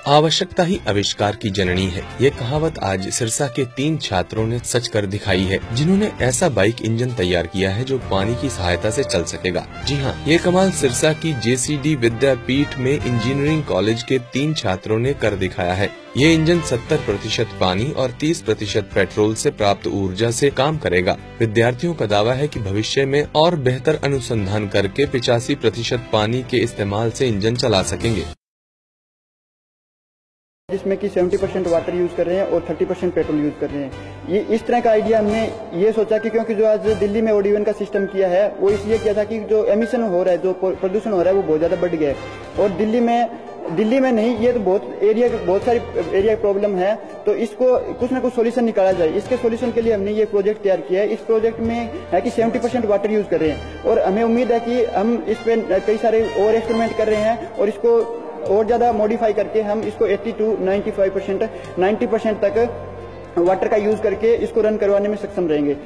आवश्यकता ही आविष्कार की जननी है। ये कहावत आज सिरसा के 3 छात्रों ने सच कर दिखाई है, जिन्होंने ऐसा बाइक इंजन तैयार किया है जो पानी की सहायता से चल सकेगा। जी हाँ, ये कमाल सिरसा की JCD विद्यापीठ में इंजीनियरिंग कॉलेज के 3 छात्रों ने कर दिखाया है। ये इंजन 70% पानी और 30% पेट्रोल से प्राप्त ऊर्जा से काम करेगा। विद्यार्थियों का दावा है कि भविष्य में और बेहतर अनुसंधान करके 85% पानी के इस्तेमाल से इंजन चला सकेंगे, जिसमें कि 70% वाटर यूज कर रहे हैं और 30% पेट्रोल यूज कर रहे हैं। ये इस तरह का आइडिया हमने ये सोचा कि क्योंकि जो आज दिल्ली में OD1 का सिस्टम किया है वो इसलिए किया था कि जो एमिशन हो रहा है, जो प्रदूषण हो रहा है वो बहुत ज्यादा बढ़ गया है। और दिल्ली में नहीं, ये तो बहुत सारी एरिया प्रॉब्लम है, तो इसको कुछ ना कुछ सोल्यूशन निकाला जाए। इसके सोल्यूशन के लिए हमने ये प्रोजेक्ट तैयार किया है। इस प्रोजेक्ट में है कि 70% वाटर यूज कर रहे हैं और हमें उम्मीद है कि हम इस पे कई सारे और एक्सपेरिमेंट कर रहे हैं और इसको और ज्यादा मॉडिफाई करके हम इसको 80 to 95%, 90% तक वाटर का यूज करके इसको रन करवाने में सक्षम रहेंगे।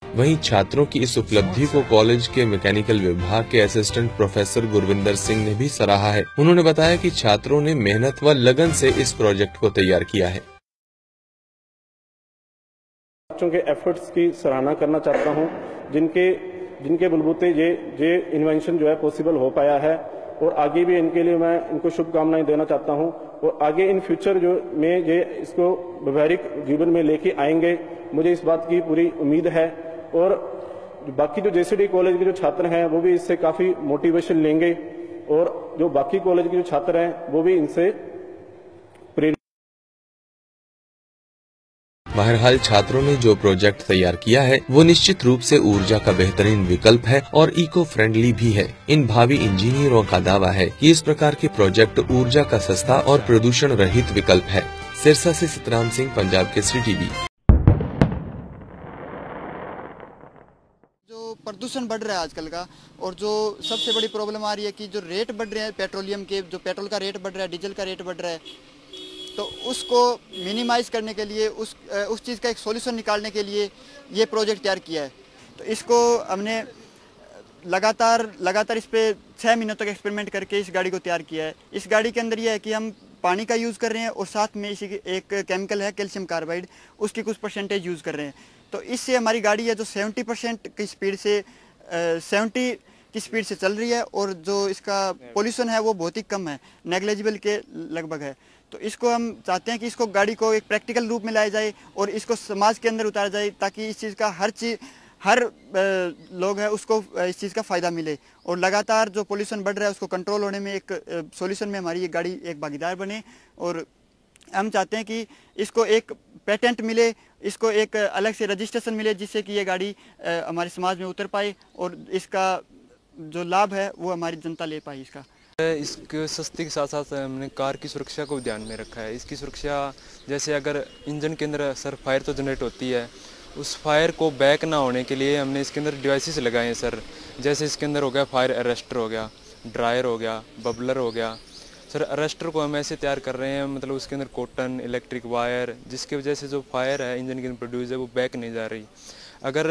वहीं छात्रों की इस उपलब्धि को कॉलेज के मैकेनिकल विभाग के असिस्टेंट प्रोफेसर गुरविंदर सिंह ने भी सराहा है। उन्होंने बताया कि छात्रों ने मेहनत व लगन से इस प्रोजेक्ट को तैयार किया है। बच्चों के एफर्ट्स की सराहना करना चाहता हूं, जिनके बलबूते ये इन्वेंशन जो है पॉसिबल हो पाया है और आगे भी इनके लिए मैं इनको शुभकामनाएं देना चाहता हूं और आगे इन फ्यूचर में ये इसको व्यवहारिक जीवन में लेके आएंगे, मुझे इस बात की पूरी उम्मीद है। और बाकी जो JCD कॉलेज के जो छात्र हैं वो भी इससे काफी मोटिवेशन लेंगे और जो बाकी कॉलेज के जो छात्र हैं वो भी इनसे प्रेरित। बहरहाल छात्रों ने जो प्रोजेक्ट तैयार किया है वो निश्चित रूप से ऊर्जा का बेहतरीन विकल्प है और इको फ्रेंडली भी है। इन भावी इंजीनियरों का दावा है कि इस प्रकार के प्रोजेक्ट ऊर्जा का सस्ता और प्रदूषण रहित विकल्प है। सिरसा से सतराम सिंह, पंजाब केसरी TV। जो प्रदूषण बढ़ रहा है आजकल का, और जो सबसे बड़ी प्रॉब्लम आ रही है कि जो रेट बढ़ रहे हैं पेट्रोलियम के, जो पेट्रोल का रेट बढ़ रहा है, डीजल का रेट बढ़ रहा है, तो उसको मिनिमाइज करने के लिए उस चीज़ का एक सॉल्यूशन निकालने के लिए ये प्रोजेक्ट तैयार किया है। तो इसको हमने लगातार इस पे 6 महीनों तक एक्सपेरिमेंट करके इस गाड़ी को तैयार किया है। इस गाड़ी के अंदर ये है कि हम पानी का यूज़ कर रहे हैं और साथ में इसी एक केमिकल है कैल्शियम कार्बाइड, उसकी कुछ परसेंटेज यूज़ कर रहे हैं। तो इससे हमारी गाड़ी है जो 70% की स्पीड से 70 की स्पीड से चल रही है और जो इसका पोल्यूशन है वो बहुत ही कम है, नेग्लिजिबल के लगभग है। तो इसको हम चाहते हैं कि इसको गाड़ी को एक प्रैक्टिकल रूप में लाया जाए और इसको समाज के अंदर उतारा जाए, ताकि इस चीज़ का हर लोग है उसको इस चीज़ का फ़ायदा मिले और लगातार जो पोल्यूशन बढ़ रहा है उसको कंट्रोल होने में एक सॉल्यूशन में हमारी ये गाड़ी एक भागीदार बने। और हम चाहते हैं कि इसको एक पेटेंट मिले, इसको एक अलग से रजिस्ट्रेशन मिले, जिससे कि ये गाड़ी हमारे समाज में उतर पाए और इसका जो लाभ है वो हमारी जनता ले पाए। इसके सस्ती के साथ साथ हमने कार की सुरक्षा को ध्यान में रखा है। इसकी सुरक्षा जैसे अगर इंजन के अंदर सर फायर तो जनरेट होती है, उस फायर को बैक ना होने के लिए हमने इसके अंदर डिवाइसेस लगाए हैं सर। जैसे इसके अंदर हो गया फायर अरेस्टर हो गया, ड्रायर हो गया, बबलर हो गया। सर अरेस्टर को हम ऐसे तैयार कर रहे हैं, मतलब उसके अंदर कॉटन इलेक्ट्रिक वायर, जिसकी वजह से जो फायर है इंजन के अंदर प्रोड्यूस है वो बैक नहीं जा रही। अगर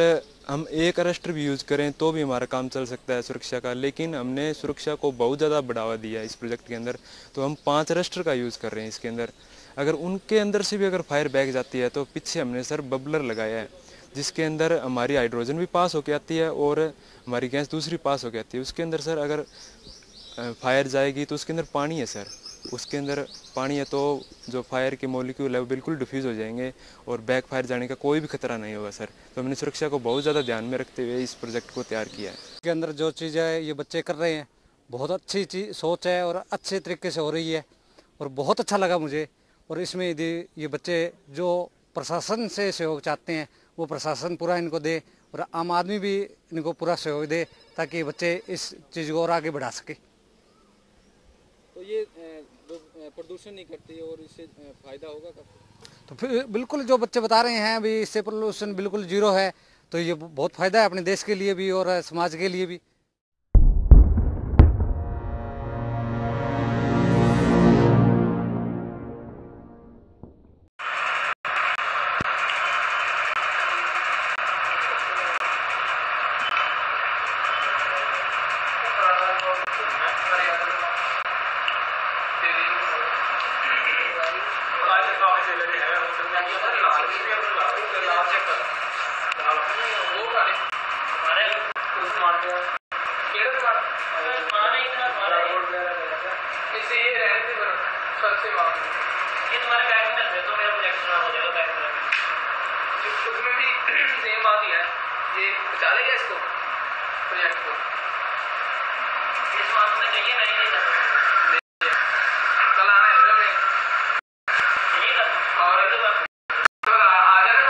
हम एक अरेस्टर भी यूज़ करें तो भी हमारा काम चल सकता है सुरक्षा का, लेकिन हमने सुरक्षा को बहुत ज़्यादा बढ़ावा दिया है इस प्रोजेक्ट के अंदर। तो हम 5 अरेस्टर का यूज़ कर रहे हैं इसके अंदर। अगर उनके अंदर से भी अगर फायर बैक जाती है तो पीछे हमने सर बबलर लगाया है, जिसके अंदर हमारी हाइड्रोजन भी पास होके आती है और हमारी गैस दूसरी पास होके आती है। उसके अंदर सर अगर फायर जाएगी तो उसके अंदर पानी है सर, उसके अंदर पानी है तो जो फायर के मॉलिक्यूल है वो बिल्कुल डिफ्यूज़ हो जाएंगे और बैक फायर जाने का कोई भी खतरा नहीं होगा सर। तो हमने सुरक्षा को बहुत ज़्यादा ध्यान में रखते हुए इस प्रोजेक्ट को तैयार किया है। इसके अंदर जो चीज़ है ये बच्चे कर रहे हैं, बहुत अच्छी सोच है और अच्छे तरीके से हो रही है और बहुत अच्छा लगा मुझे। और इसमें यदि ये बच्चे जो प्रशासन से सहयोग चाहते हैं वो प्रशासन पूरा इनको दे और आम आदमी भी इनको पूरा सहयोग दे, ताकि बच्चे इस चीज़ को और आगे बढ़ा सके। तो ये प्रदूषण नहीं करती और इससे फायदा होगा काफी। तो फिर बिल्कुल जो बच्चे बता रहे हैं अभी इससे पोल्यूशन बिल्कुल 0 है, तो ये बहुत फायदा है अपने देश के लिए भी और समाज के लिए भी। ये तुम्हारे बैंक में दे दो, मेरा कुछ एक्स्ट्रा हो जाएगा बैंक में। उसमें भी सेम बात ही है, ये बचा लेगा इसको प्रोजेक्ट को। इस बात में चाहिए नहीं कल आने लगा मैं और आ जाने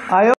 आयो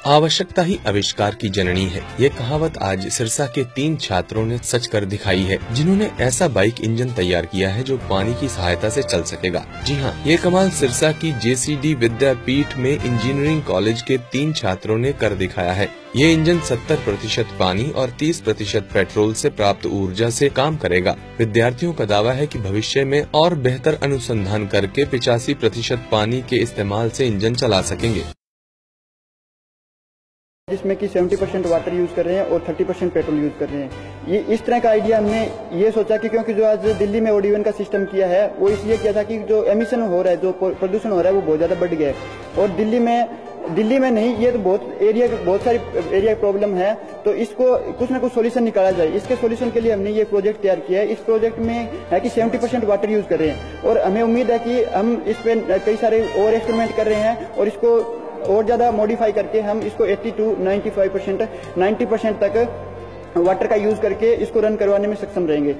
आवश्यकता ही आविष्कार की जननी है। ये कहावत आज सिरसा के 3 छात्रों ने सच कर दिखाई है, जिन्होंने ऐसा बाइक इंजन तैयार किया है जो पानी की सहायता से चल सकेगा। जी हाँ, ये कमाल सिरसा की JCD विद्यापीठ में इंजीनियरिंग कॉलेज के 3 छात्रों ने कर दिखाया है। ये इंजन 70% पानी और 30% पेट्रोल से प्राप्त ऊर्जा से काम करेगा। विद्यार्थियों का दावा है कि भविष्य में और बेहतर अनुसंधान करके 85% पानी के इस्तेमाल से इंजन चला सकेंगे, जिसमें कि 70% वाटर यूज कर रहे हैं और 30% पेट्रोल यूज कर रहे हैं। ये इस तरह का आइडिया हमने ये सोचा कि क्योंकि जो आज दिल्ली में OD1 का सिस्टम किया है वो इसलिए किया था कि जो एमिशन हो रहा है, जो प्रदूषण हो रहा है वो बहुत ज्यादा बढ़ गया है और दिल्ली में दिल्ली में नहीं, ये तो बहुत सारी एरिया प्रॉब्लम है, तो इसको कुछ ना कुछ सॉल्यूशन निकाला जाए। इसके सॉल्यूशन के लिए हमने ये प्रोजेक्ट तैयार किया है। इस प्रोजेक्ट में है कि 70% वाटर यूज कर रहे हैं और हमें उम्मीद है कि हम इस पे कई सारे और एक्सपेरिमेंट कर रहे हैं और इसको और ज्यादा मॉडिफाई करके हम इसको 80 to 95%, 90% तक वाटर का यूज करके इसको रन करवाने में सक्षम रहेंगे।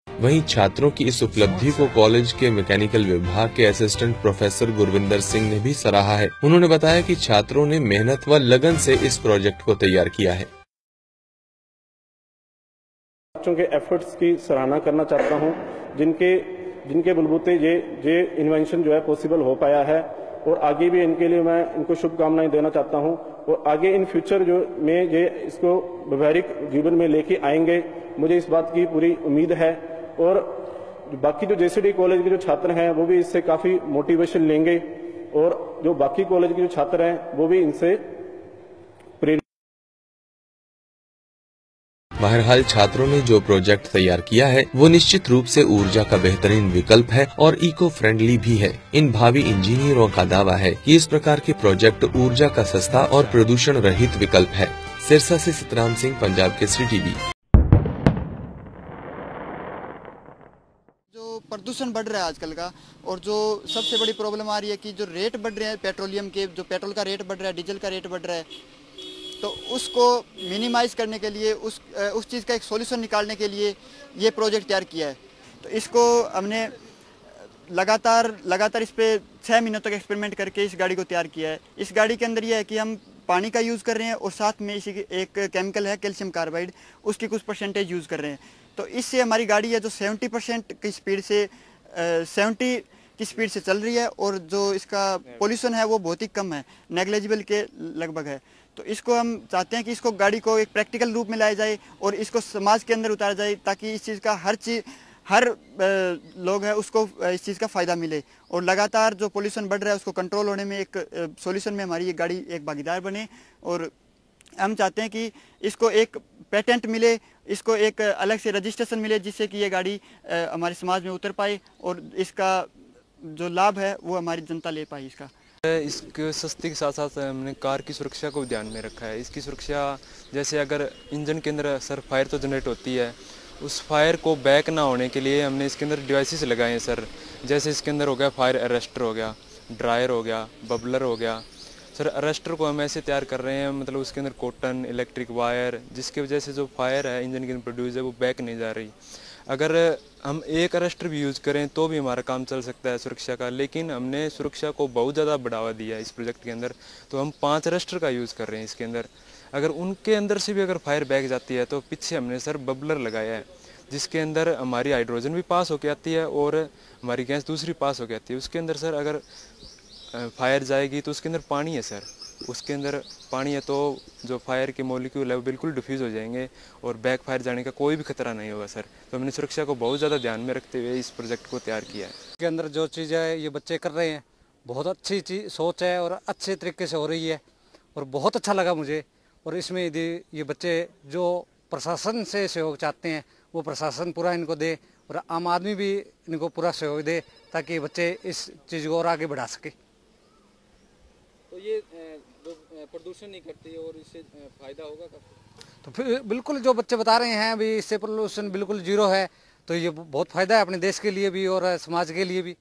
वहीं छात्रों की इस उपलब्धि को कॉलेज के मैकेनिकल विभाग के असिस्टेंट प्रोफेसर गुरविंदर सिंह ने भी सराहा है। उन्होंने बताया कि छात्रों ने मेहनत व लगन से इस प्रोजेक्ट को तैयार किया है। बच्चों के एफर्ट्स की सराहना करना चाहता हूं, जिनके बलबूते ये इन्वेंशन जो है पॉसिबल हो पाया है और आगे भी इनके लिए मैं इनको शुभकामनाएं देना चाहता हूं और आगे इन फ्यूचर जो में ये इसको व्यवहारिक जीवन में लेके आएंगे, मुझे इस बात की पूरी उम्मीद है। और बाकी जो जेसीडी कॉलेज के जो छात्र हैं वो भी इससे काफी मोटिवेशन लेंगे और जो बाकी कॉलेज के जो छात्र हैं वो भी इनसे प्रेरित। बहरहाल छात्रों ने जो प्रोजेक्ट तैयार किया है वो निश्चित रूप से ऊर्जा का बेहतरीन विकल्प है और इको फ्रेंडली भी है। इन भावी इंजीनियरों का दावा है कि इस प्रकार के प्रोजेक्ट ऊर्जा का सस्ता और प्रदूषण रहित विकल्प है। सिरसा से सतराम सिंह, पंजाब केसरी टीवी। प्रदूषण बढ़ रहा है आजकल का, और जो सबसे बड़ी प्रॉब्लम आ रही है कि जो रेट बढ़ रहे हैं पेट्रोलियम के, जो पेट्रोल का रेट बढ़ रहा है, डीजल का रेट बढ़ रहा है, तो उसको मिनिमाइज करने के लिए उस चीज़ का एक सॉल्यूशन निकालने के लिए ये प्रोजेक्ट तैयार किया है। तो इसको हमने लगातार इस पे 6 महीनों तक एक्सपेरिमेंट करके इस गाड़ी को तैयार किया है। इस गाड़ी के अंदर ये है कि हम पानी का यूज़ कर रहे हैं और साथ में इसी एक केमिकल है कैल्शियम कार्बाइड, उसकी कुछ परसेंटेज यूज़ कर रहे हैं। तो इससे हमारी गाड़ी है जो 70% की स्पीड से 70 की स्पीड से चल रही है और जो इसका पोल्यूशन है वो बहुत ही कम है, नेग्लिजिबल के लगभग है। तो इसको हम चाहते हैं कि इसको गाड़ी को एक प्रैक्टिकल रूप में लाया जाए और इसको समाज के अंदर उतारा जाए ताकि इस चीज़ का हर लोग है उसको इस चीज़ का फ़ायदा मिले और लगातार जो पोल्यूशन बढ़ रहा है उसको कंट्रोल होने में एक सॉल्यूशन में हमारी ये गाड़ी एक भागीदार बने। और हम चाहते हैं कि इसको एक पेटेंट मिले, इसको एक अलग से रजिस्ट्रेशन मिले जिससे कि ये गाड़ी हमारे समाज में उतर पाए और इसका जो लाभ है वो हमारी जनता ले पाए। इसके सस्ती के साथ साथ हमने कार की सुरक्षा को ध्यान में रखा है। इसकी सुरक्षा जैसे अगर इंजन के अंदर सर फायर तो जनरेट होती है, उस फायर को बैक ना होने के लिए हमने इसके अंदर डिवाइसेस लगाए हैं सर। जैसे इसके अंदर हो गया फायर अरेस्टर हो गया, ड्रायर हो गया, बबलर हो गया। सर अरेस्टर को हम ऐसे तैयार कर रहे हैं, मतलब उसके अंदर कॉटन इलेक्ट्रिक वायर, जिसकी वजह से जो फायर है इंजन के अंदर प्रोड्यूस है वो बैक नहीं जा रही। अगर हम एक अरेस्टर भी यूज़ करें तो भी हमारा काम चल सकता है सुरक्षा का, लेकिन हमने सुरक्षा को बहुत ज़्यादा बढ़ावा दिया है इस प्रोजेक्ट के अंदर। तो हम 5 अरेस्टर का यूज़ कर रहे हैं इसके अंदर। अगर उनके अंदर से भी अगर फायर बैक जाती है तो पीछे हमने सर बबलर लगाया है जिसके अंदर हमारी हाइड्रोजन भी पास होके आती है और हमारी गैस दूसरी पास होके आती है। उसके अंदर सर अगर फायर जाएगी तो उसके अंदर पानी है सर, उसके अंदर पानी है तो जो फायर के मॉलिक्यूल है वो बिल्कुल डिफ्यूज़ हो जाएंगे और बैक फायर जाने का कोई भी खतरा नहीं होगा सर। तो हमने सुरक्षा को बहुत ज़्यादा ध्यान में रखते हुए इस प्रोजेक्ट को तैयार किया है। इसके अंदर जो चीज़ है ये बच्चे कर रहे हैं, बहुत अच्छी सोच है और अच्छे तरीके से हो रही है और बहुत अच्छा लगा मुझे। और इसमें यदि ये बच्चे जो प्रशासन से सहयोग चाहते हैं वो प्रशासन पूरा इनको दे और आम आदमी भी इनको पूरा सहयोग दे ताकि बच्चे इस चीज़ को और आगे बढ़ा सके। तो ये प्रदूषण नहीं करती और इससे फायदा होगा काफी। तो फिर बिल्कुल जो बच्चे बता रहे हैं अभी इससे पोल्यूशन बिल्कुल जीरो है, तो ये बहुत फायदा है अपने देश के लिए भी और समाज के लिए भी।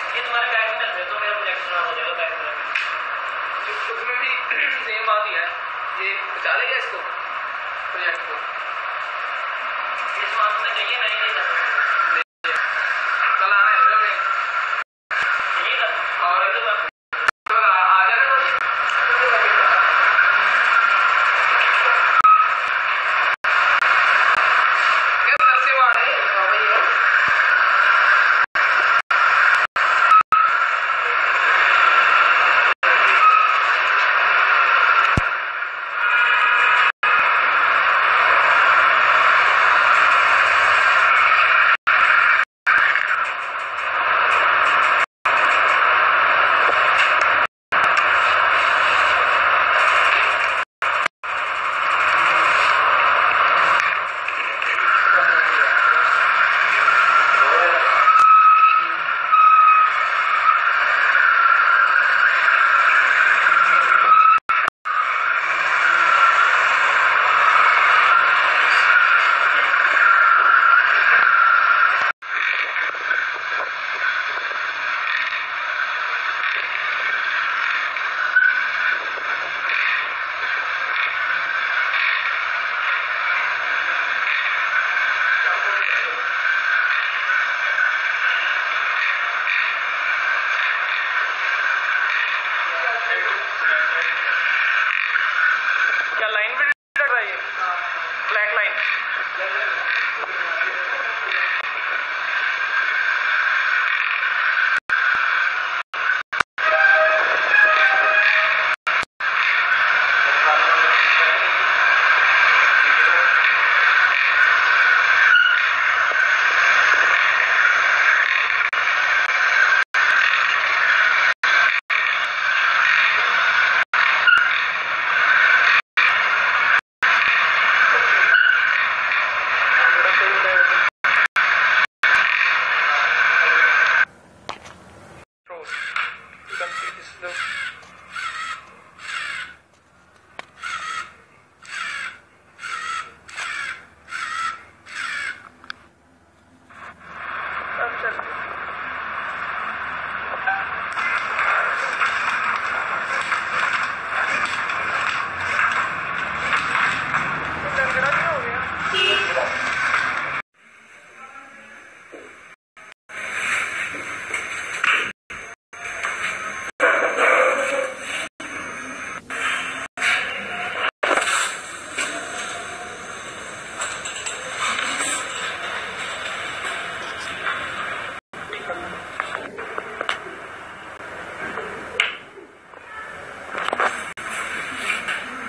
ये तुम्हारे बैग में रख दो, मेरा प्रोजेक्ट खराब हो जाएगा बैग में। उसमें भी सेम बात ही है, ये बचा लेगा इसको प्रोजेक्ट को। इस मार्क्स में चाहिए नहीं कल आना है और आ जाना सबसे बड़ा है। क्या लाइन भी लग रहा है? ब्लैक लाइन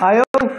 आयो